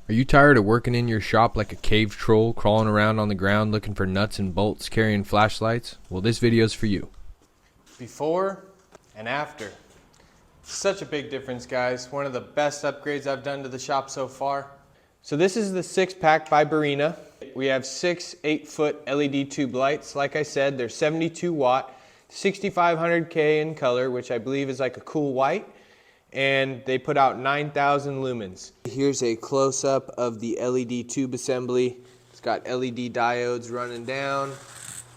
Are you tired of working in your shop like a cave troll, crawling around on the ground looking for nuts and bolts, carrying flashlights? Well, this video's for you. Before and after. Such a big difference, guys. One of the best upgrades I've done to the shop so far. So this is the 6-pack by Barina. We have 6 8-foot LED tube lights. Like I said, they're 72 watt, 6500K in color, which I believe is like a cool white. And they put out 9,000 lumens. Here's a close-up of the LED tube assembly. It's got LED diodes running down,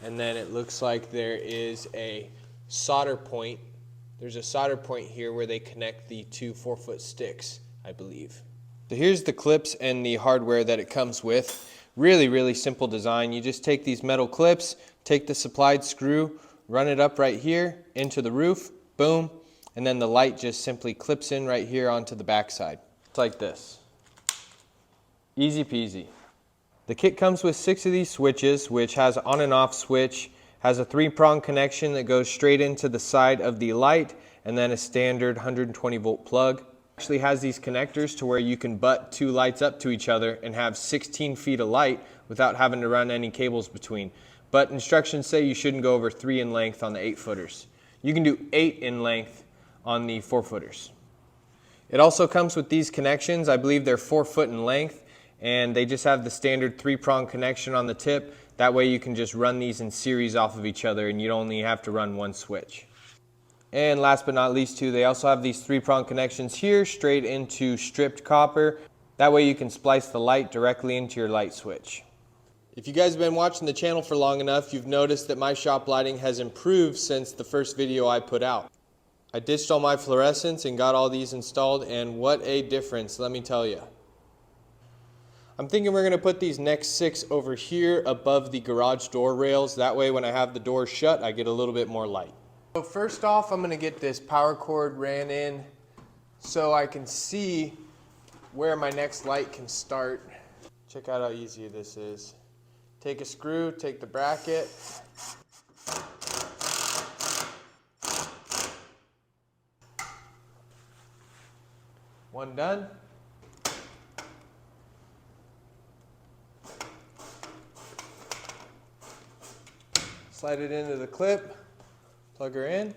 and then it looks like there is a solder point. There's a solder point here where they connect the two 4-foot sticks, I believe. So here's the clips and the hardware that it comes with. Really simple design. You just take these metal clips, take the supplied screw, run it up right here into the roof, boom, and then the light just simply clips in right here onto the backside. It's like this. Easy peasy. The kit comes with 6 of these switches, which has on and off switch, has a 3-prong connection that goes straight into the side of the light, and then a standard 120 volt plug. Actually has these connectors to where you can butt 2 lights up to each other and have 16 feet of light without having to run any cables between. But instructions say you shouldn't go over 3 in length on the 8-footers. You can do 8 in length on the 4-footers. It also comes with these connections. I believe they're 4 foot in length, and they just have the standard 3-prong connection on the tip. That way you can just run these in series off of each other and you only have to run 1 switch. And last but not least too, they also have these 3-prong connections here straight into stripped copper. That way you can splice the light directly into your light switch. If you guys have been watching the channel for long enough, you've noticed that my shop lighting has improved since the first video I put out. I ditched all my fluorescents and got all these installed, and what a difference, let me tell you. I'm thinking we're going to put these next 6 over here above the garage door rails. That way when I have the door shut, I get a little bit more light. So first off, I'm going to get this power cord ran in so I can see where my next light can start. Check out how easy this is. Take a screw, take the bracket. One done. Slide it into the clip, plug her in.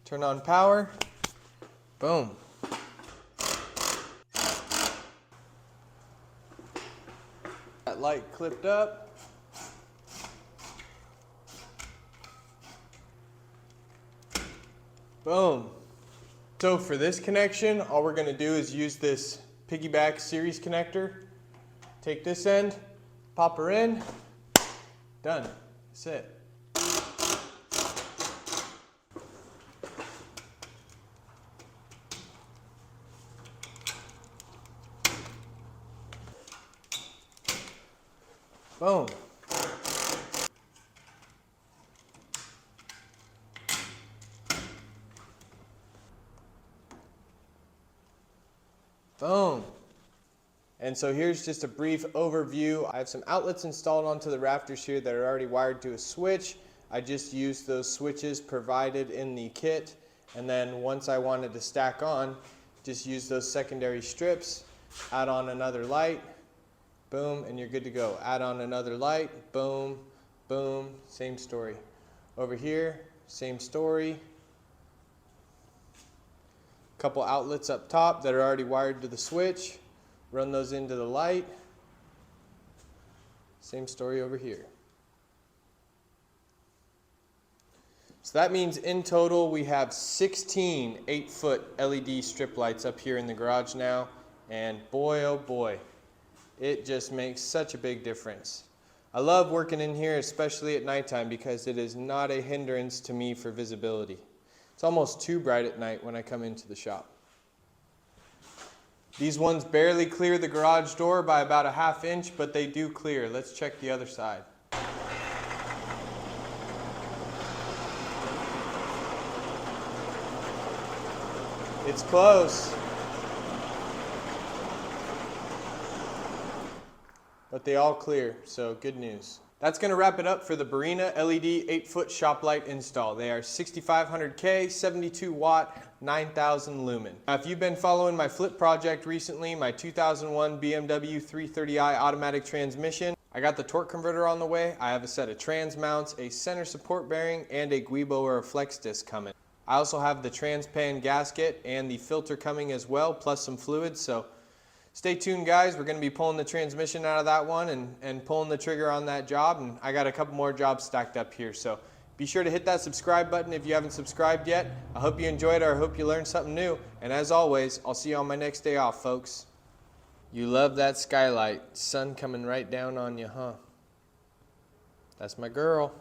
Turn on power, boom. That light clipped up. Boom. So for this connection, all we're going to do is use this piggyback series connector. Take this end, pop her in, done. That's it. Boom. Boom. And so here's just a brief overview. I have some outlets installed onto the rafters here that are already wired to a switch. I just used those switches provided in the kit, and then once I wanted to stack on, just use those secondary strips, add on another light, boom, and you're good to go. Add on another light, boom, boom, same story. Over here, same story. Couple outlets up top that are already wired to the switch. Run those into the light. Same story over here. So that means in total we have 16 8-foot LED strip lights up here in the garage now. And boy, oh boy, it just makes such a big difference. I love working in here, especially at nighttime, because it is not a hindrance to me for visibility. It's almost too bright at night when I come into the shop. These ones barely clear the garage door by about a ½ inch, but they do clear. Let's check the other side. It's close. But they all clear, so good news. That's going to wrap it up for the Barina LED 8-foot shop light install. They are 6500K, 72 watt, 9000 lumen. Now, if you've been following my flip project recently, my 2001 BMW 330i automatic transmission, I got the torque converter on the way. I have a set of trans mounts, a center support bearing, and a Guibo or a flex disc coming. I also have the Transpan gasket and the filter coming as well, plus some fluids. So stay tuned, guys. We're going to be pulling the transmission out of that one and pulling the trigger on that job. And I got a couple more jobs stacked up here. So be sure to hit that subscribe button if you haven't subscribed yet. I hope you enjoyed it, or I hope you learned something new. And as always, I'll see you on my next day off, folks. You love that skylight. Sun coming right down on you, huh? That's my girl.